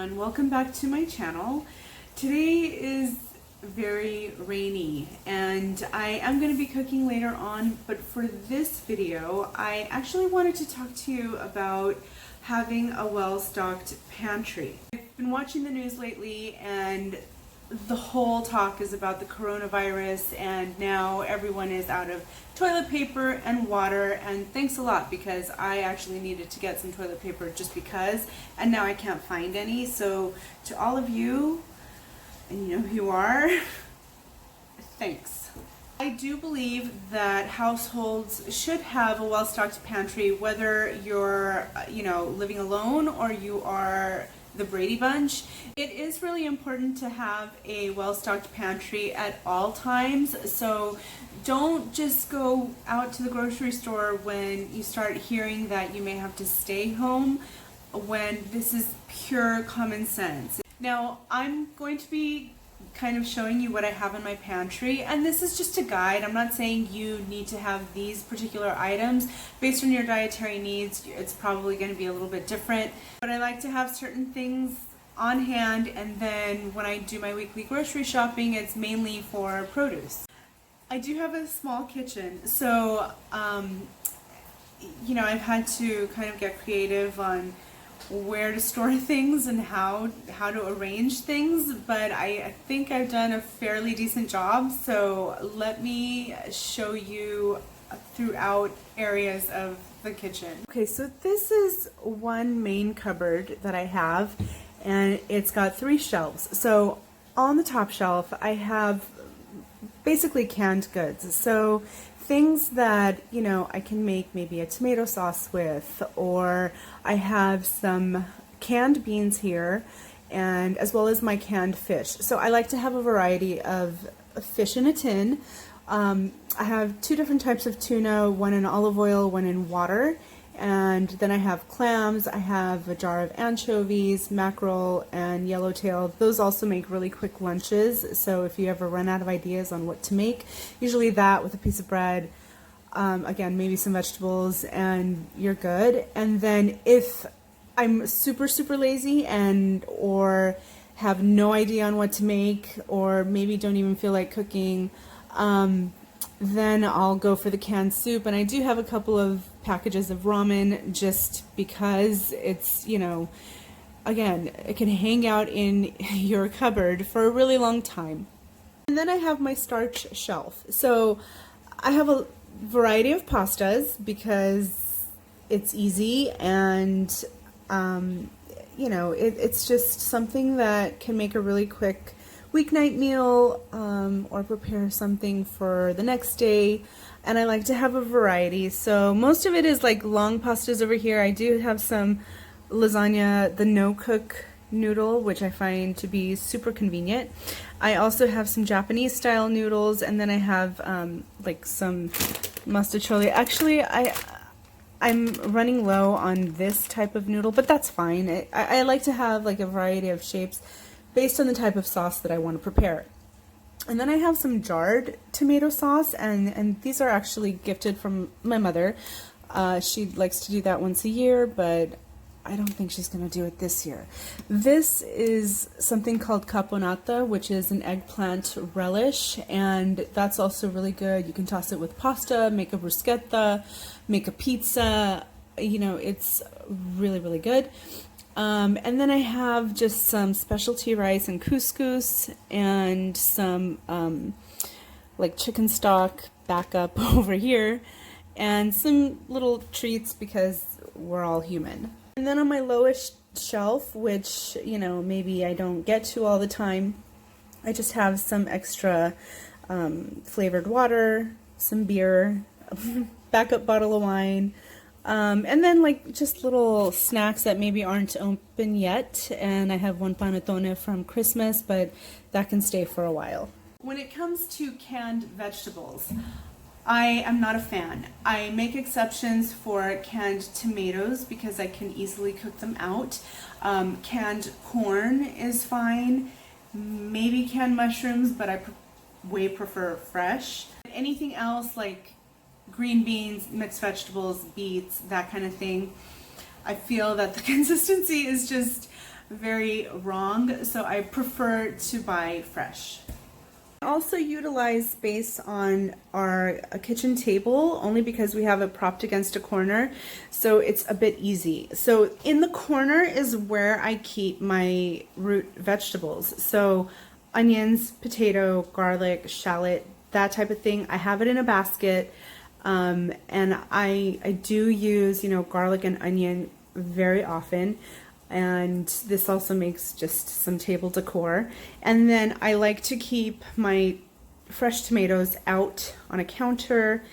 everyone, welcome back to my channel. Today is very rainy and I am going to be cooking later on, but for this video I actually wanted to talk to you about having a well-stocked pantry. I've been watching the news lately and the whole talk is about the coronavirus, and now everyone is out of toilet paper and water, and thanks a lot because I actually needed to get some toilet paper just because, and now I can't find any. So to all of you, and you know who you are, thanks. I do believe that households should have a well-stocked pantry, whether you're living alone or you are the Brady Bunch. It is really important to have a well-stocked pantry at all times, so don't just go out to the grocery store when you start hearing that you may have to stay home, when this is pure common sense. Now, I'm going to be kind of showing you what I have in my pantry, and this is just a guide. I'm not saying you need to have these particular items. Based on your dietary needs, it's probably going to be a little bit different, but I like to have certain things on hand, and then when I do my weekly grocery shopping, it's mainly for produce. I do have a small kitchen, so I've had to kind of get creative on where to store things and how to arrange things, but I think I've done a fairly decent job, so let me show you throughout areas of the kitchen. Okay, so this is one main cupboard that I have, and it's got 3 shelves. So on the top shelf I have basically canned goods, so things that I can make maybe a tomato sauce with, or I have some canned beans here, and as well as my canned fish. So I like to have a variety of fish in a tin. I have 2 different types of tuna, one in olive oil, one in water, and then I have clams, I have a jar of anchovies, mackerel, and yellowtail. Those also make really quick lunches, so if you ever run out of ideas on what to make, usually that with a piece of bread, again, maybe some vegetables, and you're good. And then if I'm super lazy or have no idea on what to make, or maybe don't even feel like cooking, then I'll go for the canned soup. And I do have a couple of packages of ramen just because it's, again, it can hang out in your cupboard for a really long time. And then I have my starch shelf. So I have a variety of pastas because it's easy, and it's just something that can make a really quick weeknight meal, or prepare something for the next day. And I like to have a variety, so most of it is like long pastas over here. I do have some lasagna, the no-cook noodle, which I find to be super convenient. I also have some Japanese style noodles, and then I have like some mustacholi. Actually, I'm running low on this type of noodle, but that's fine. I like to have like a variety of shapes based on the type of sauce that I want to prepare. And then I have some jarred tomato sauce, and these are actually gifted from my mother. She likes to do that once a year, but I don't think she's going to do it this year. This is something called caponata, which is an eggplant relish, and that's also really good. You can toss it with pasta, make a bruschetta, make a pizza. It's really good. And then I have just some specialty rice and couscous, and some like chicken stock backup over here, and some little treats because we're all human. And then on my lowest shelf, which maybe I don't get to all the time, I just have some extra flavored water, some beer, backup bottle of wine, and then like just little snacks that maybe aren't open yet. And I have one panettone from Christmas, but that can stay for a while. When it comes to canned vegetables, I am not a fan. I make exceptions for canned tomatoes because I can easily cook them out. Canned corn is fine. Maybe canned mushrooms, but I way prefer fresh. Anything else like green beans, mixed vegetables, beets, that kind of thing, I feel that the consistency is just very wrong, so I prefer to buy fresh. I also utilize space on our kitchen table only because we have it propped against a corner, so it's a bit easy. So in the corner is where I keep my root vegetables. So onions, potato, garlic, shallot, that type of thing. I have it in a basket, and I do use, you know, garlic and onion very often. And this also makes just some table decor. And then I like to keep my fresh tomatoes out on a counter,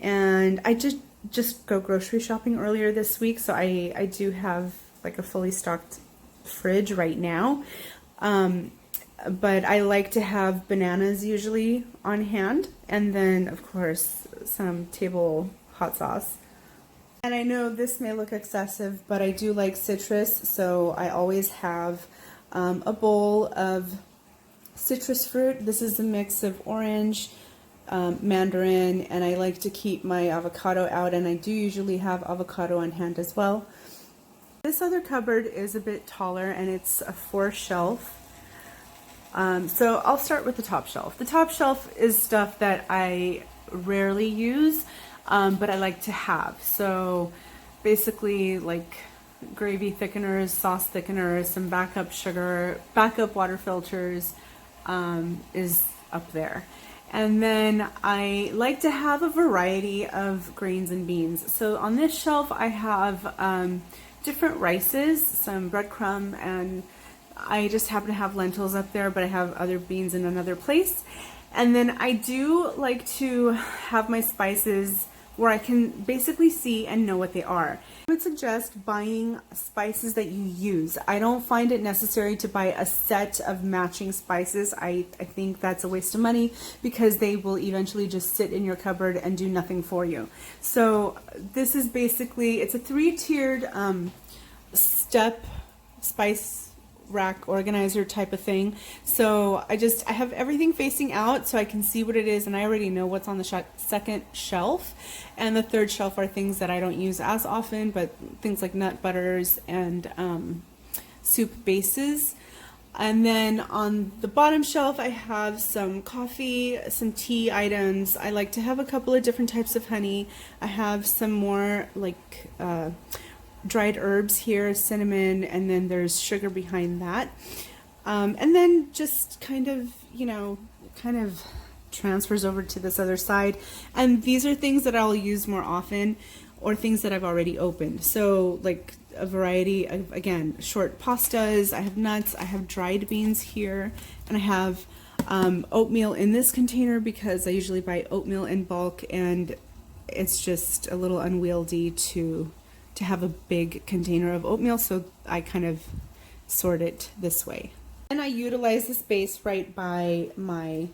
and I just go grocery shopping earlier this week, so I do have like a fully stocked fridge right now. But I like to have bananas usually on hand, and then of course some table hot sauce. And I know this may look excessive, but I do like citrus, so I always have a bowl of citrus fruit. This is a mix of orange, mandarin, and I like to keep my avocado out, and I do usually have avocado on hand as well. This other cupboard is a bit taller, and it's a 4-shelf. So I'll start with the top shelf. The top shelf is stuff that I rarely use, but I like to have. So basically like gravy thickeners, sauce thickeners, some backup sugar, backup water filters is up there. And then I like to have a variety of grains and beans. So on this shelf I have different rices, some breadcrumb, and I just happen to have lentils up there, but I have other beans in another place. And then I do like to have my spices where I can basically see and know what they are. I would suggest buying spices that you use. I don't find it necessary to buy a set of matching spices. I think that's a waste of money because they will eventually just sit in your cupboard and do nothing for you. So this is basically, it's a 3-tiered step spice rack organizer type of thing. So I have everything facing out so I can see what it is, and I already know what's on the second shelf. And the third shelf are things that I don't use as often, but things like nut butters and soup bases. And then on the bottom shelf I have some coffee, some tea items. I like to have a couple of different types of honey. I have some more like dried herbs here, cinnamon, and then there's sugar behind that. And then just kind of, you know, kind of transfers over to this other side. And these are things that I'll use more often or things that I've already opened. So like a variety of, again, short pastas, I have nuts, I have dried beans here, and I have oatmeal in this container because I usually buy oatmeal in bulk, and it's just a little unwieldy to have a big container of oatmeal, so I kind of sort it this way. And I utilize the space right by my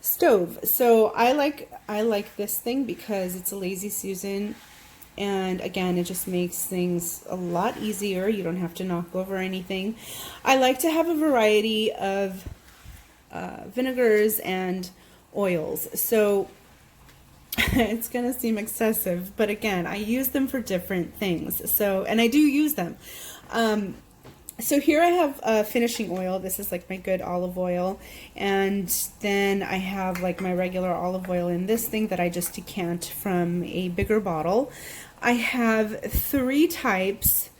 stove. So I like this thing because it's a Lazy Susan, and again it just makes things a lot easier. You don't have to knock over anything. I like to have a variety of vinegars and oils. So it's gonna seem excessive, but again, I use them for different things. So, and I do use them. So here I have finishing oil. This is like my good olive oil, and then I have like my regular olive oil in this thing that I just decant from a bigger bottle. I have 3 types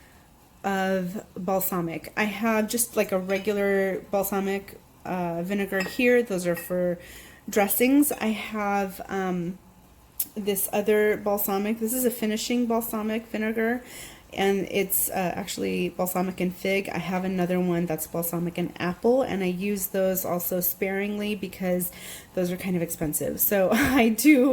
of balsamic. I have just like a regular balsamic vinegar here. Those are for dressings. I have this other balsamic. This is a finishing balsamic vinegar, and it's actually balsamic and fig. I have another one that's balsamic and apple, and I use those also sparingly because those are kind of expensive. So I do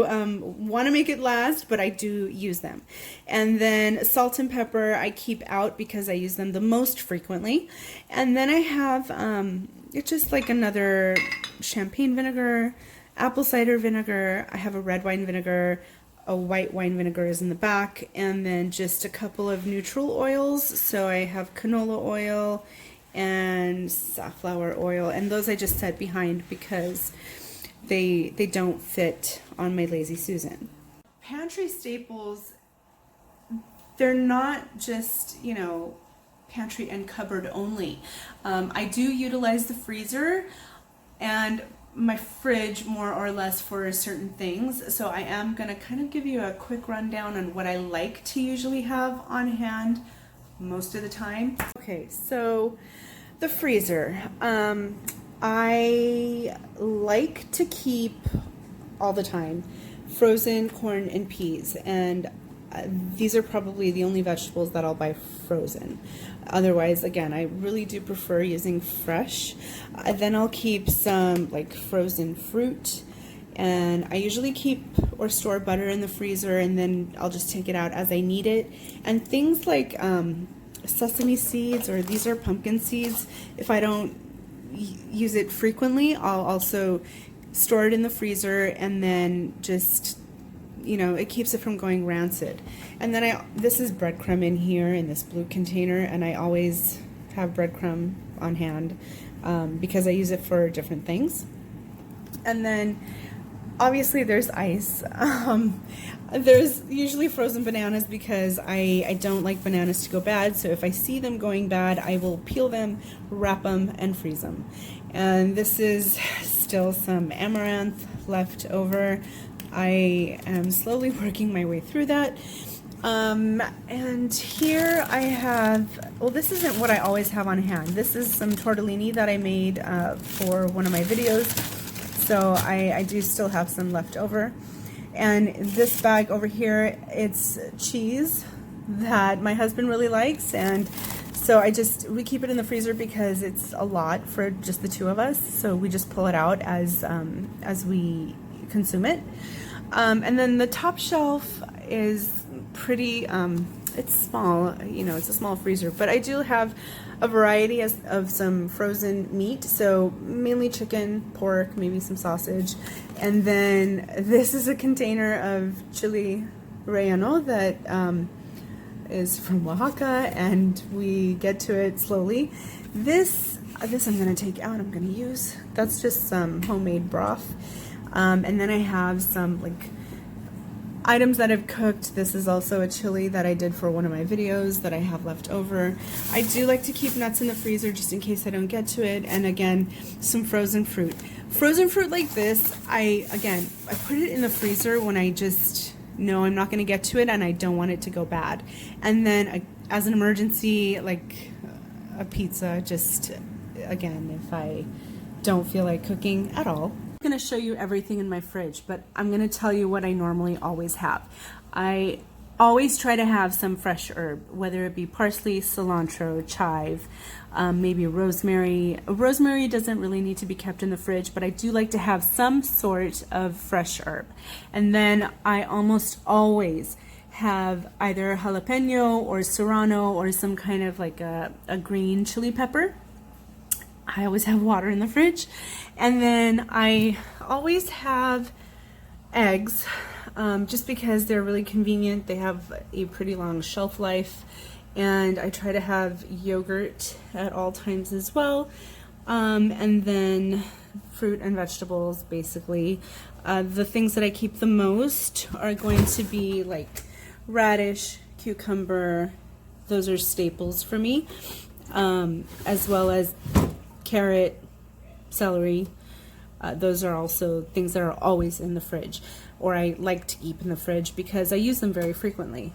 want to make it last, but I do use them. And then salt and pepper I keep out because I use them the most frequently. And then I have it's just like another champagne vinegar, apple cider vinegar. I have a red wine vinegar, a white wine vinegar is in the back, and then just a couple of neutral oils. So I have canola oil and safflower oil, and those I just set behind because they don't fit on my Lazy Susan. Pantry staples, they're not just, you know, pantry and cupboard only. I do utilize the freezer and my fridge more or less for certain things, so I am going to kind of give you a quick rundown on what I like to usually have on hand most of the time. Okay, so the freezer. I like to keep all the time frozen corn and peas, and these are probably the only vegetables that I'll buy frozen. Otherwise, again, I really do prefer using fresh. Then I'll keep some like frozen fruit, and I usually keep or store butter in the freezer, and then I'll just take it out as I need it. And things like sesame seeds, or these are pumpkin seeds, if I don't use it frequently, I'll also store it in the freezer, and then just, you know, it keeps it from going rancid. And then this is breadcrumb in here in this blue container, and I always have breadcrumb on hand because I use it for different things. And then obviously there's ice. There's usually frozen bananas because I don't like bananas to go bad, so if I see them going bad, I will peel them, wrap them, and freeze them. And this is still some amaranth left over. I am slowly working my way through that. And here I have, well, this isn't what I always have on hand. This is some tortellini that I made for one of my videos. So I do still have some left over. And this bag over here, it's cheese that my husband really likes. And so we keep it in the freezer because it's a lot for just the two of us. So we just pull it out as we consume it. And then the top shelf is pretty, it's small, you know, it's a small freezer, but I do have a variety of some frozen meat, so mainly chicken, pork, maybe some sausage. And then this is a container of chili relleno that is from Oaxaca, and we get to it slowly. This I'm going to take out, I'm going to use. That's just some homemade broth. And then I have some like items that I've cooked. This is also a chili that I did for one of my videos that I have left over. I do like to keep nuts in the freezer just in case I don't get to it. And again, some frozen fruit. Frozen fruit like this, I put it in the freezer when I just know I'm not going to get to it and I don't want it to go bad. And then as an emergency, like a pizza, just again, if I don't feel like cooking at all. I'm going to show you everything in my fridge, but I'm going to tell you what I normally always have. I always try to have some fresh herb, whether it be parsley, cilantro, chive, maybe rosemary. Rosemary doesn't really need to be kept in the fridge, but I do like to have some sort of fresh herb. And then I almost always have either jalapeno or serrano or some kind of like a green chili pepper. I always have water in the fridge. And then I always have eggs, just because they're really convenient. They have a pretty long shelf life. And I try to have yogurt at all times as well. And then fruit and vegetables, basically. The things that I keep the most are going to be like radish, cucumber. Those are staples for me, as well as carrot, celery. Those are also things that are always in the fridge, or I like to keep in the fridge because I use them very frequently.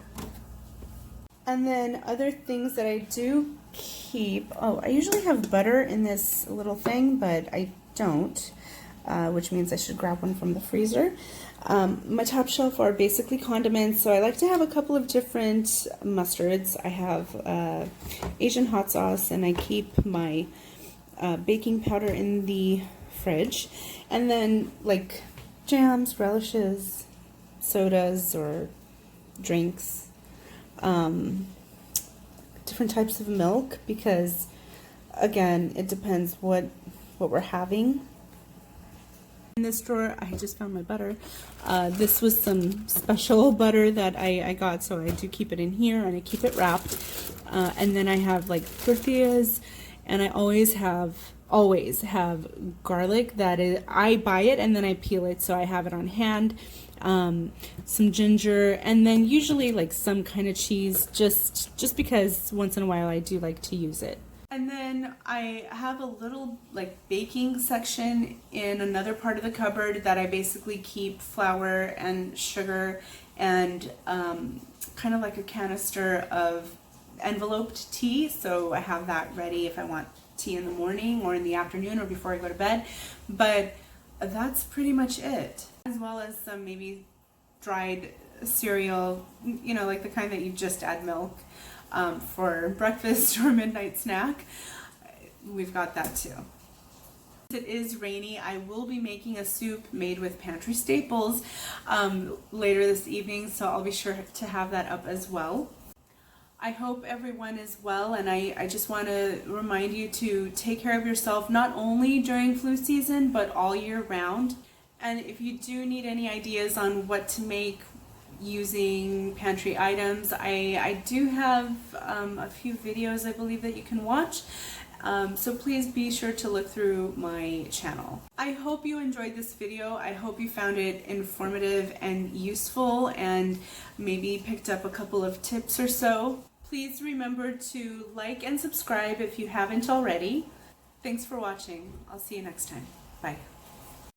And then other things that I do keep, I usually have butter in this little thing, but I don't, which means I should grab one from the freezer. My top shelf are basically condiments, so I like to have a couple of different mustards. I have Asian hot sauce, and I keep my baking powder in the fridge, and then like jams, relishes, sodas or drinks, different types of milk, because again, it depends what we're having. In this drawer, I just found my butter. This was some special butter that I got, so I do keep it in here, and I keep it wrapped. And then I have like tortillas, and I always have garlic that I buy it and then I peel it, so I have it on hand. some ginger, and then usually like some kind of cheese, just because once in a while I do like to use it. And then I have a little like baking section in another part of the cupboard that I basically keep flour and sugar and kind of like a canister of enveloped tea. So I have that ready if I want tea in the morning or in the afternoon or before I go to bed. But that's pretty much it. As well as some maybe dried cereal, you know, like the kind that you just add milk. For breakfast or midnight snack, we've got that too. It is rainy. I will be making a soup made with pantry staples later this evening, so I'll be sure to have that up as well. I hope everyone is well, and I just want to remind you to take care of yourself, not only during flu season, but all year round. And if you do need any ideas on what to make using pantry items, I do have a few videos I believe that you can watch, so please be sure to look through my channel. I hope you enjoyed this video. I hope you found it informative and useful and maybe picked up a couple of tips or so. Please remember to like and subscribe if you haven't already. Thanks for watching. I'll see you next time. Bye.